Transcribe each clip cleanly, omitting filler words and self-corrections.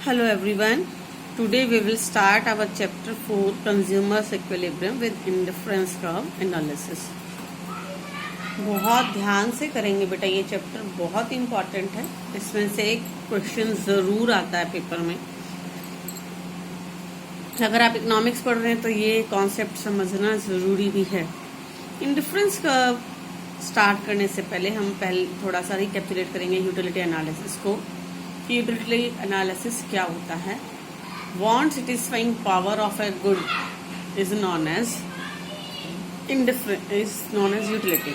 Hello everyone. Today we will start our chapter 4 Consumers Equilibrium with Indifference Curve Analysis. बहुत ध्यान से करेंगे बेटा, ये चैप्टर बहुत इम्पॉर्टेंट है. इसमें से एक क्वेश्चन ज़रूर आता है पेपर में. अगर आप इकोनॉमिक्स पढ़ रहे हैं तो ये कॉन्सेप्ट समझना ज़रूरी भी है. इंडिफरेंस कर्व स्टार्ट करने से पहले हम थोड़ा सा रिकैप्चुलेट करेंगे यूटिलिटी एनालिसिस को. यूटिलिटी एनालिसिस क्या होता है. Want satisfying power of a good is known as utility.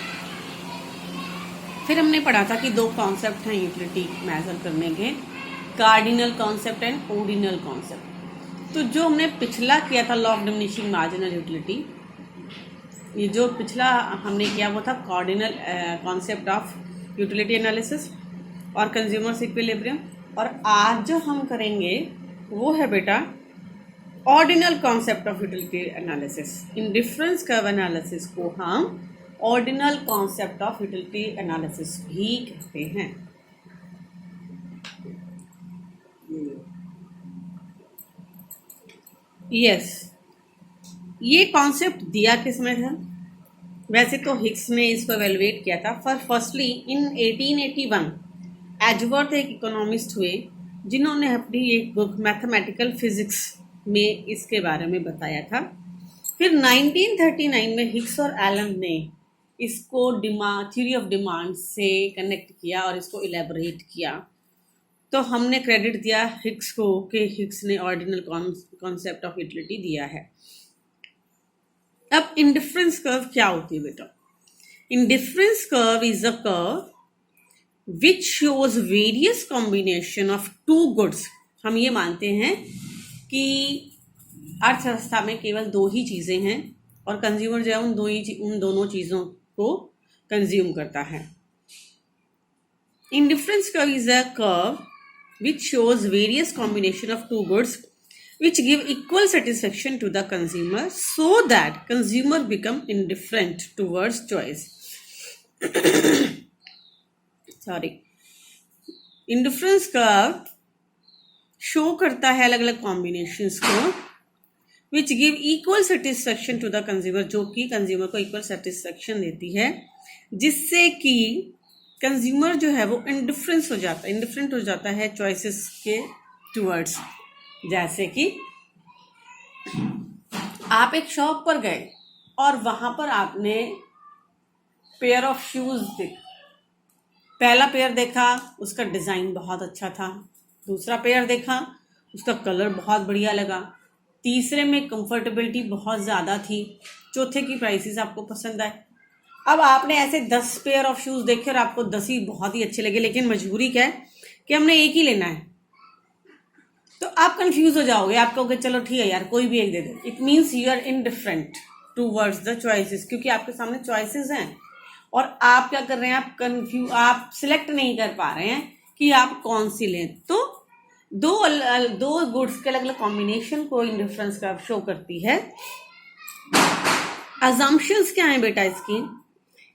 फिर हमने पढ़ा था कि दो कॉन्सेप्ट हैं यूटिलिटी मेजर करने के, cardinal concept and ordinal concept. तो जो हमने पिछला किया था law of diminishing marginal utility, ये जो पिछला हमने किया वो था cardinal concept of utility analysis और कंज्यूमर्स इक्विलिब्रियम. और आज जो हम करेंगे वो है बेटा ordinal concept of utility analysis. Indifference curve analysis को हम ordinal concept of utility analysis भी कहते हैं. यस, ये कॉन्सेप्ट दिया किसमें था. वैसे तो हिक्स ने इसको एवेलुएट किया था. फर्स्टली इन 1881 एजवर्थ एक इकोनॉमिस्ट हुए जिन्होंने अपनी एक बुक मैथमेटिकल फिजिक्स में इसके बारे में बताया था. फिर 1939 में हिक्स और एलन ने इसको थ्योरी ऑफ डिमांड से कनेक्ट किया और इसको इलेबोरेट किया. तो हमने क्रेडिट दिया हिक्स को कि हिक्स ने ऑर्डिनल कॉन्सेप्ट ऑफ यूटिलिटी दिया है. अब इंडिफरेंस कर्व क्या होती है बेटा. Indifference curve is a curve which shows various combination of two goods. हम ये मानते हैं कि अर्थव्यवस्था में केवल दो ही चीजें हैं और कंज्यूमर जो है उन दोनों चीजों को कंज्यूम करता है. Indifference curve is a curve which shows various combination of two goods which give equal satisfaction to the consumer so that consumer become indifferent towards choice. Sorry. Indifference curve show करता है अलग अलग combinations को which give equal satisfaction to the consumer, जो कि consumer को equal satisfaction देती है, जिससे कि कंज्यूमर जो है वो इंडिफरेंट हो जाता है चॉइसेस के टूवर्ड्स. जैसे कि आप एक शॉप पर गए और वहां पर आपने पेयर ऑफ शूज पहला पेयर देखा, उसका डिजाइन बहुत अच्छा था. दूसरा पेयर देखा, उसका कलर बहुत बढ़िया लगा. तीसरे में कंफर्टेबिलिटी बहुत ज़्यादा थी. चौथे की प्राइसेस आपको पसंद आए. अब आपने ऐसे 10 पेयर ऑफ शूज देखे और आपको 10 ही बहुत ही अच्छे लगे, लेकिन मजबूरी क्या है कि हमने एक ही लेना है. तो आप कंफ्यूज हो जाओगे. आप कहोगे चलो ठीक है यार, कोई भी एक दे दे. It means you are indifferent towards the choices, क्योंकि आपके सामने चॉइसेस हैं और आप क्या कर रहे हैं, आप सिलेक्ट नहीं कर पा रहे हैं कि आप कौन सी लें. तो दो गुड्स के अलग अलग कॉम्बिनेशन को इंडिफरेंस कर्व शो करती है. अजम्पशंस क्या है बेटा इसकी.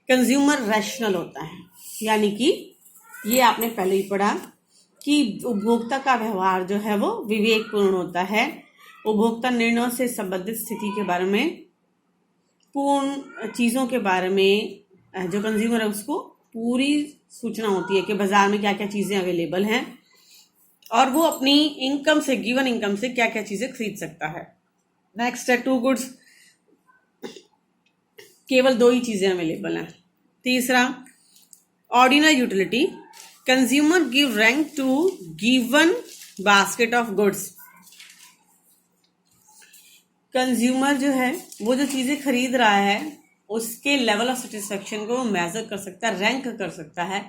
कंज्यूमर रैशनल होता है, यानी कि ये आपने पहले ही पढ़ा कि उपभोक्ता का व्यवहार जो है वो विवेकपूर्ण होता है. उपभोक्ता निर्णयों से संबंधित स्थिति के बारे में, पूर्ण चीज़ों के बारे में जो कंज्यूमर है उसको पूरी सूचना होती है कि बाजार में क्या क्या चीज़ें अवेलेबल हैं और वो अपनी इनकम से, गिवन इनकम से क्या क्या चीज़ें खरीद सकता है. नेक्स्ट है टू गुड्स, केवल दो ही चीजें अवेलेबल हैं. तीसरा ordinal utility, consumer give rank to given basket of goods. Consumer जो है वो जो चीजें खरीद रहा है उसके लेवल ऑफ सेटिस्फेक्शन को मेजर कर सकता है, रैंक कर सकता है.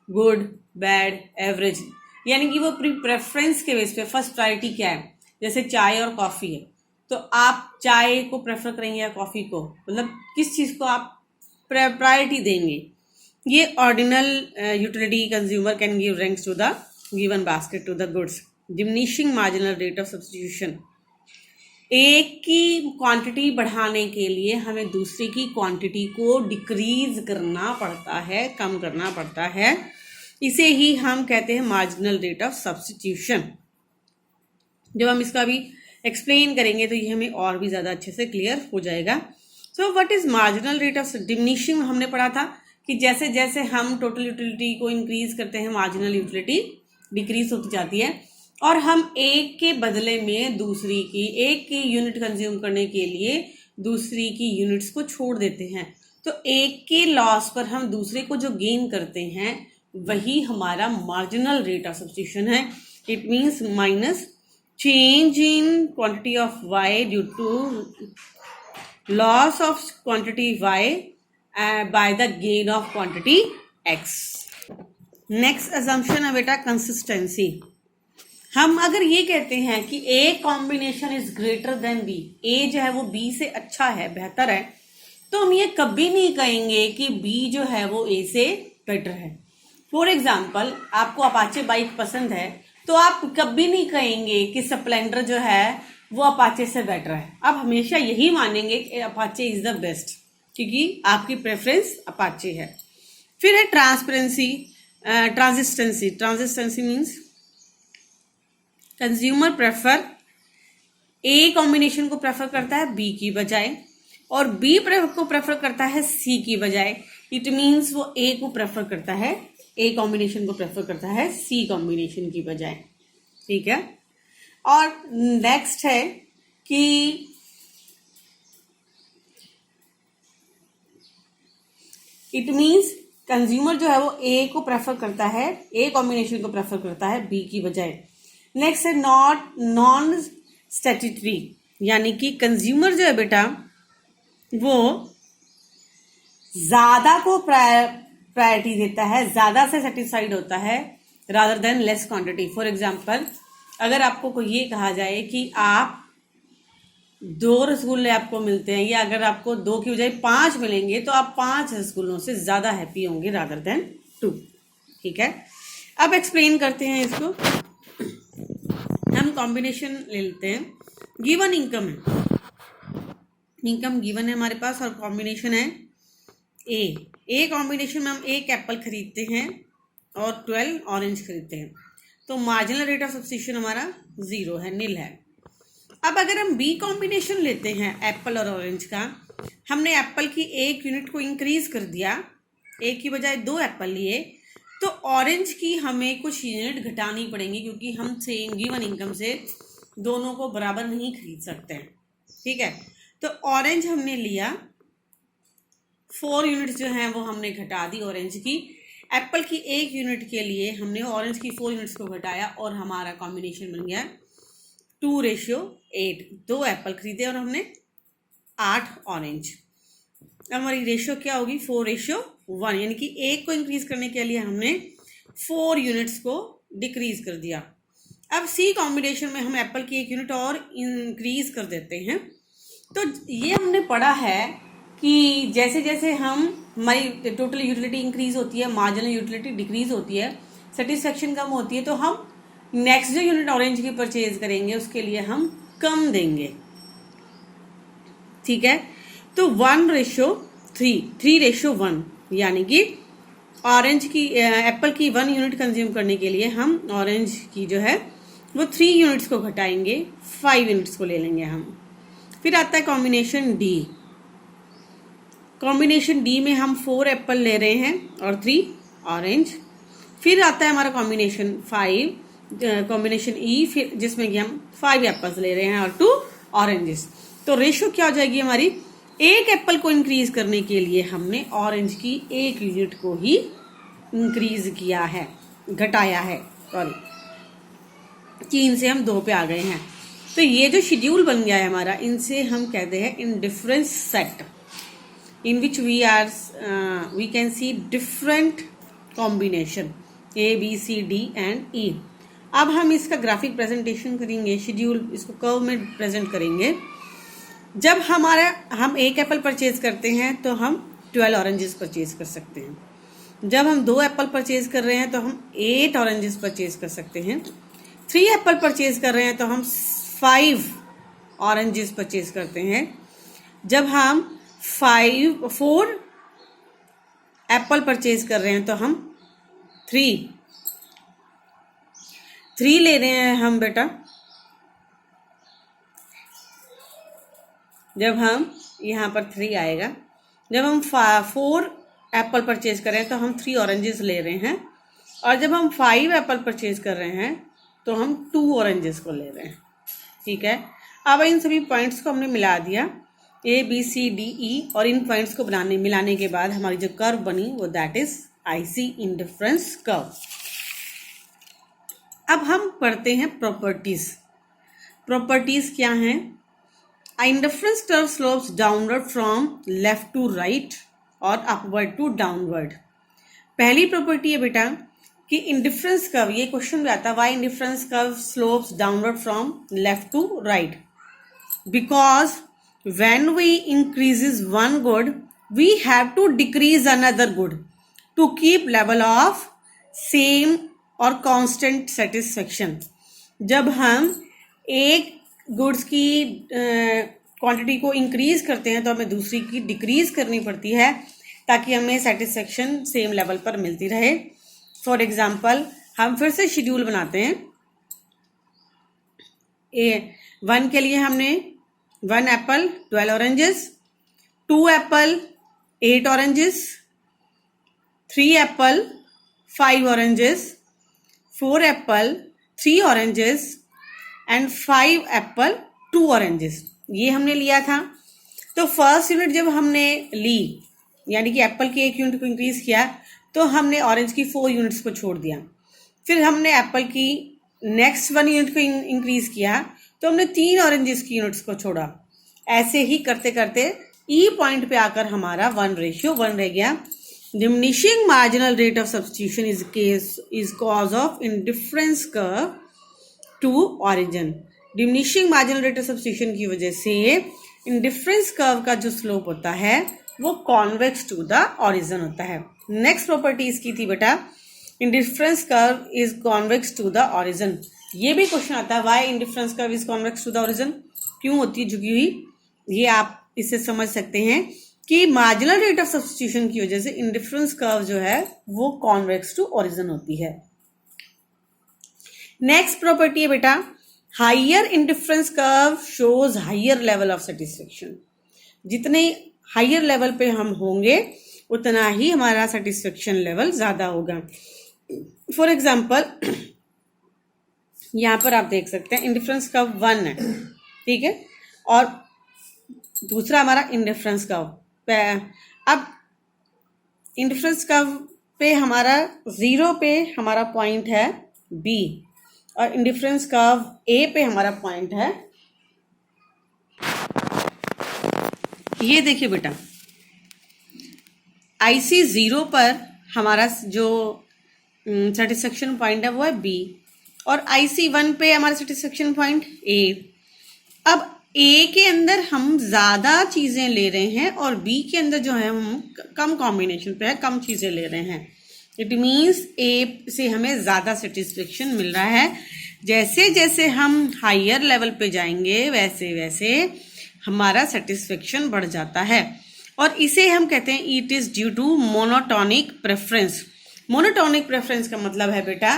गुड, बैड, एवरेज, यानी कि वो अपनी प्रेफरेंस के बेस पे फर्स्ट प्रायोरिटी क्या है. जैसे चाय और कॉफी है तो आप चाय को प्रेफर करेंगे या कॉफी को, मतलब किस चीज को आप प्रायोरिटी देंगे. ये ordinal utility, consumer can give ranks to the given basket to the goods. Diminishing marginal rate of substitution, एक की क्वांटिटी बढ़ाने के लिए हमें दूसरी की क्वांटिटी को डिक्रीज करना पड़ता है, कम करना पड़ता है. इसे ही हम कहते हैं मार्जिनल रेट ऑफ सब्स्टिट्यूशन. जब हम इसका भी एक्सप्लेन करेंगे तो ये हमें और भी ज़्यादा अच्छे से क्लियर हो जाएगा। So what is marginal rate of diminishing, हमने पढ़ा था कि जैसे जैसे हम टोटल यूटिलिटी को इंक्रीज करते हैं मार्जिनल यूटिलिटी डिक्रीज होती जाती है, और हम एक के बदले में दूसरी की, एक की यूनिट कंज्यूम करने के लिए दूसरी की यूनिट्स को छोड़ देते हैं। तो एक के लॉस पर हम दूसरे को जो गेन करते हैं वही हमारा मार्जिनल रेट ऑफ सब्स्टिट्यूशन है। It means minus change in quantity of Y due to loss of quantity Y by the gain of quantity X. Next assumption है बेटा कंसिस्टेंसी। हम अगर ये कहते हैं कि A combination is greater than B, A जो है वो बी से अच्छा है, बेहतर है, तो हम ये कभी नहीं कहेंगे कि बी जो है वो ए से बेटर है। फॉर एग्जाम्पल, आपको अपाचे बाइक पसंद है तो आप कभी नहीं कहेंगे कि स्प्लेंडर जो है वो अपाचे से बेटर है। आप हमेशा यही मानेंगे कि अपाचे इज द बेस्ट, क्योंकि आपकी प्रेफरेंस अपाचे है। फिर है transparency, transitivity. Transitivity means consumer prefer A combination को प्रेफर करता है बी की बजाय, और बी को प्रेफर करता है सी की बजाय। इट मीन्स वो ए को प्रेफर करता है, ए कॉम्बिनेशन को प्रेफर करता है सी कॉम्बिनेशन की बजाय। ठीक है। और नेक्स्ट है कि इट मीन्स कंज्यूमर जो है वो ए को प्रेफर करता है, ए कॉम्बिनेशन को प्रेफर करता है बी की बजाय। नेक्स्ट है नॉन स्टैट्यूटरी, यानी कि कंज्यूमर जो है बेटा वो ज्यादा को प्रायोरिटी देता है, ज्यादा से सेटिस्फाइड होता है rather than less quantity. For example, अगर आपको कोई ये कहा जाए कि आप 2 रसगुल्ले आपको मिलते हैं, या अगर आपको 2 की बजाय 5 मिलेंगे तो आप 5 रसगुल्लों से ज्यादा हैप्पी होंगे रादर देन 2। ठीक है। अब एक्सप्लेन करते हैं इसको। हम कॉम्बिनेशन ले लेते हैं। गिवन इनकम है, इनकम गिवन है हमारे पास, और कॉम्बिनेशन है ए कॉम्बिनेशन में हम 1 एप्पल खरीदते हैं और 12 ऑरेंज खरीदते हैं, तो मार्जिनल रेट ऑफ सब्स्टिट्यूशन हमारा 0 है, नील है। अब अगर हम बी कॉम्बिनेशन लेते हैं एप्पल और ऑरेंज का, हमने एप्पल की 1 यूनिट को इंक्रीज कर दिया, 1 की बजाय 2 एप्पल लिए, तो ऑरेंज की हमें कुछ यूनिट घटानी पड़ेंगी, क्योंकि हम सेम गिवन इनकम से दोनों को बराबर नहीं खरीद सकते हैं। ठीक है। तो ऑरेंज हमने लिया, 4 यूनिट्स जो हैं वो हमने घटा दी ऑरेंज की। एप्पल की 1 यूनिट के लिए हमने ऑरेंज की 4 यूनिट्स को घटाया, और हमारा कॉम्बिनेशन बन गया 2:8। 2 एप्पल खरीदे और हमने 8 ऑरेंज। अब हमारी रेशियो क्या होगी? 4:1, यानी कि 1 को इंक्रीज करने के लिए हमने 4 यूनिट्स को डिक्रीज कर दिया। अब सी कॉम्बिनेशन में हम एप्पल की 1 यूनिट और इंक्रीज कर देते हैं। तो ये हमने पढ़ा है कि जैसे जैसे हमारी टोटल यूटिलिटी इंक्रीज होती है, मार्जिनल यूटिलिटी डिक्रीज होती है, सेटिस्फेक्शन कम होती है, तो हम नेक्स्ट जो यूनिट ऑरेंज की परचेज करेंगे उसके लिए हम कम देंगे। ठीक है। तो 1:3, 3:1, यानी कि ऑरेंज की एप्पल की 1 यूनिट कंज्यूम करने के लिए हम ऑरेंज की जो है वो 3 यूनिट्स को घटाएंगे, 5 यूनिट्स को ले लेंगे हम। फिर आता है कॉम्बिनेशन डी। कॉम्बिनेशन डी में हम 4 एप्पल ले रहे हैं और 3 ऑरेंज। फिर आता है हमारा कॉम्बिनेशन 5, कॉम्बिनेशन ई, फिर जिसमें कि हम 5 एप्पल्स ले रहे हैं और 2 ऑरेंजेस। तो रेशियो क्या हो जाएगी हमारी? 1 एप्पल को इंक्रीज करने के लिए हमने ऑरेंज की 1 यूनिट को ही इंक्रीज किया है, घटाया है, सॉरी 3 से हम 2 पे आ गए हैं। तो ये जो शेड्यूल बन गया है हमारा, इनसे हम कहते हैं indifference set, in which we can see different combination A, B, C, D and E। अब हम इसका ग्राफिक प्रेजेंटेशन करेंगे, शेड्यूल इसको कर्व में प्रेजेंट करेंगे। जब हम 1 एप्पल परचेज करते हैं तो हम 12 ऑरेंजेस परचेज कर सकते हैं। जब हम 2 एप्पल परचेज कर रहे हैं तो हम 8 ऑरेंजेस परचेज कर सकते हैं। 3 एप्पल परचेज कर रहे हैं तो हम 5 ऑरेंजेस परचेज करते हैं। जब हम 4 एप्पल परचेज कर रहे हैं तो हम 3 ले रहे हैं हम बेटा जब हम यहाँ पर 3 आएगा, जब हम 4 एप्पल परचेज कर रहे हैं तो हम 3 ऑरेंजेस ले रहे हैं, और जब हम 5 एप्पल परचेज कर रहे हैं तो हम 2 ऑरेंजेस को ले रहे हैं। ठीक है, अब इन सभी पॉइंट्स को हमने मिला दिया ABCDE, और इन पॉइंट्स को मिलाने के बाद हमारी जो कर्व बनी वो that is IC indifference curve. अब हम पढ़ते हैं प्रॉपर्टीज। प्रॉपर्टीज क्या हैं? Indifference curve slopes downward from left to right और अपवर्ड टू डाउनवर्ड। पहली प्रॉपर्टी है बेटा कि इंडिफरेंस कर्व, ये क्वेश्चन भी आता है, why indifference curve slopes downward from left to right? Because when we increases one good, we have to decrease another good to keep level of same और constant satisfaction। जब हम एक goods की quantity को increase करते हैं तो हमें दूसरी की डिक्रीज करनी पड़ती है ताकि हमें सेटिस्फेक्शन सेम लेवल पर मिलती रहे। फॉर एग्जाम्पल हम फिर से शेड्यूल बनाते हैं। 1 के लिए हमने 1 Apple 12 oranges, 2 Apple 8 oranges, 3 Apple 5 oranges, 4 Apple 3 oranges and 5 Apple 2 oranges, ये हमने लिया था। तो फर्स्ट यूनिट जब हमने ली, यानी कि एप्पल की 1 यूनिट को इंक्रीज किया, तो हमने ऑरेंज की 4 यूनिट्स को छोड़ दिया। फिर हमने एप्पल की नेक्स्ट 1 यूनिट को इंक्रीज किया, तो हमने 3 ऑरेंजेस की यूनिट्स को छोड़ा। ऐसे ही करते करते ई पॉइंट पे आकर हमारा 1:1 रह गया। Diminishing marginal rate of substitution is cause of indifference curve to origin. Diminishing marginal rate of substitution की वजह से इंडिफरेंस कर्व का जो स्लोप होता है वो कॉन्वेक्स टू द ऑरिजिन होता है। नेक्स्ट प्रॉपर्टी इसकी थी बेटा, indifference curve is convex to the origin. ये भी क्वेश्चन आता है, why indifference curve is convex to the origin, क्यों होती है झुकी हुई? ये आप इससे समझ सकते हैं कि मार्जिनल रेट ऑफ सब्स्टिट्यूशन की वजह से इंडिफरेंस कर्व जो है वो कॉन्वेक्स टू ऑरिजिन होती है। नेक्स्ट प्रॉपर्टी है बेटा, higher indifference curve shows higher level of satisfaction. जितने हायर लेवल पे हम होंगे उतना ही हमारा सेटिस्फेक्शन लेवल ज्यादा होगा। फॉर एग्जाम्पल यहां पर आप देख सकते हैं इंडिफरेंस कर्व 1 है, ठीक है, और दूसरा हमारा इंडिफरेंस कर्व। अब इंडिफरेंस कर्व पे हमारा 0 पे हमारा पॉइंट है B, और इंडिफरेंस कर्व A पे हमारा पॉइंट है, ये देखिए बेटा, IC 0 पर हमारा जो सेटिस्फेक्शन पॉइंट है वो है B, और IC 1 पे हमारा सेटिस्फेक्शन पॉइंट A। अब A के अंदर हम ज्यादा चीजें ले रहे हैं और B के अंदर जो है हम कम कॉम्बिनेशन पे है, कम चीजें ले रहे हैं। इट मीन्स A से हमें ज्यादा सेटिस्फेक्शन मिल रहा है। जैसे जैसे हम हायर लेवल पे जाएंगे वैसे वैसे हमारा सेटिस्फेक्शन बढ़ जाता है, और इसे हम कहते हैं it is due to monotonic preference. Monotonic preference का मतलब है बेटा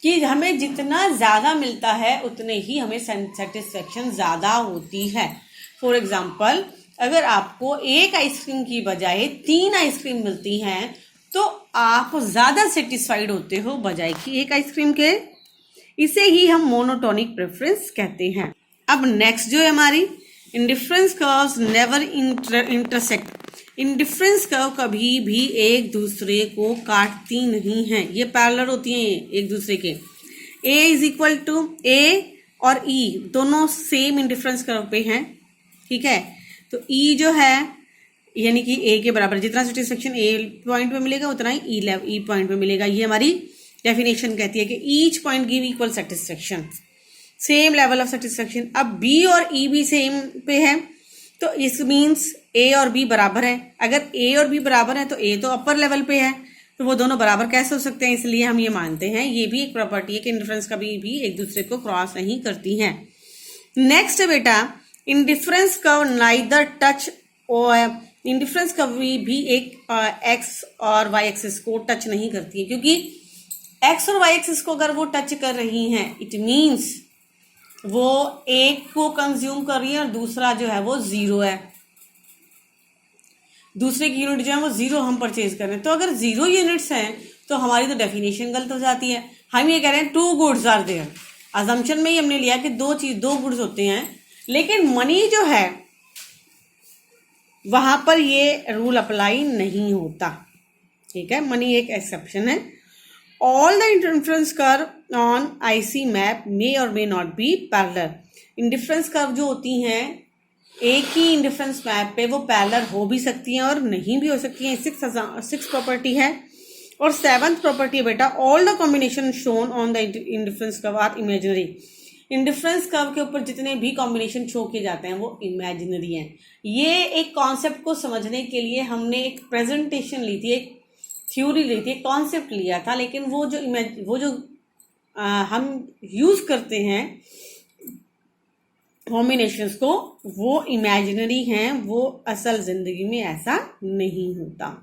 कि हमें जितना ज्यादा मिलता है उतने ही हमें सेटिस्फेक्शन ज्यादा होती है। फॉर एग्जाम्पल अगर आपको 1 आइसक्रीम की बजाय 3 आइसक्रीम मिलती हैं तो आप ज्यादा सेटिस्फाइड होते हो बजाय कि 1 आइसक्रीम के। इसे ही हम मोनोटोनिक प्रेफरेंस कहते हैं। अब नेक्स्ट जो है हमारी, indifference curves never intersect. Indifference curve कभी भी एक दूसरे को काटती नहीं है, ये पैरेलल होती हैं एक दूसरे के। A is equal to A और E दोनों सेम इंडिफरेंस कर्व पे हैं, ठीक है। तो E जो है यानी कि A के बराबर, जितना सेटिस्फेक्शन A पॉइंट पे मिलेगा उतना ही E पॉइंट पे मिलेगा। ये हमारी डेफिनेशन कहती है कि each point give equal satisfaction, same level of satisfaction. अब B और E भी सेम पे है तो इस मीन्स A और B बराबर है। अगर A और B बराबर है तो A तो अपर लेवल पे है, तो वो दोनों बराबर कैसे हो सकते हैं? इसलिए हम ये मानते हैं, ये भी एक प्रॉपर्टी है कि इंडिफरेंस कभी भी एक दूसरे को क्रॉस नहीं करती हैं। नेक्स्ट है बेटा, इंडिफरेंस कर्व नाइदर टच, और इंडिफरेंस कभी भी एक एक्स और वाई एक्सिस को टच नहीं करती है, क्योंकि एक्स और वाई एक्सिस को अगर वो टच कर रही हैं इट मीन्स वो एक को कंज्यूम कर रही है और दूसरा जो है वो 0 है, दूसरे की यूनिट जो है वो 0 हम परचेज कर रहे हैं। तो अगर 0 यूनिट्स हैं तो हमारी तो डेफिनेशन गलत हो जाती है। हम ये कह रहे हैं 2 गुड्स आर देयर, अजम्पशन में ही हमने लिया कि दो गुड्स होते हैं, लेकिन मनी जो है वहां पर ये रूल अप्लाई नहीं होता। ठीक है, मनी एक एक्सेप्शन है। All the indifference curve on IC map may और may not be parallel. Indifference curve जो होती हैं एक ही इंडिफरेंस मैप पे वो पैरेलल हो भी सकती हैं और नहीं भी हो सकती हैं। 6 प्रॉपर्टी है। और 7th प्रॉपर्टी है बेटा, all the combination shown on the indifference curve are imaginary. Indifference curve के ऊपर जितने भी कॉम्बिनेशन शो किए जाते हैं वो इमेजिनरी हैं। ये एक कॉन्सेप्ट को समझने के लिए हमने एक प्रेजेंटेशन ली थी, एक थ्योरी ली थी, एक कॉन्सेप्ट लिया था, लेकिन वो जो हम यूज करते हैं कॉम्बिनेशंस को वो इमेजिनरी हैं, वो असल जिंदगी में ऐसा नहीं होता।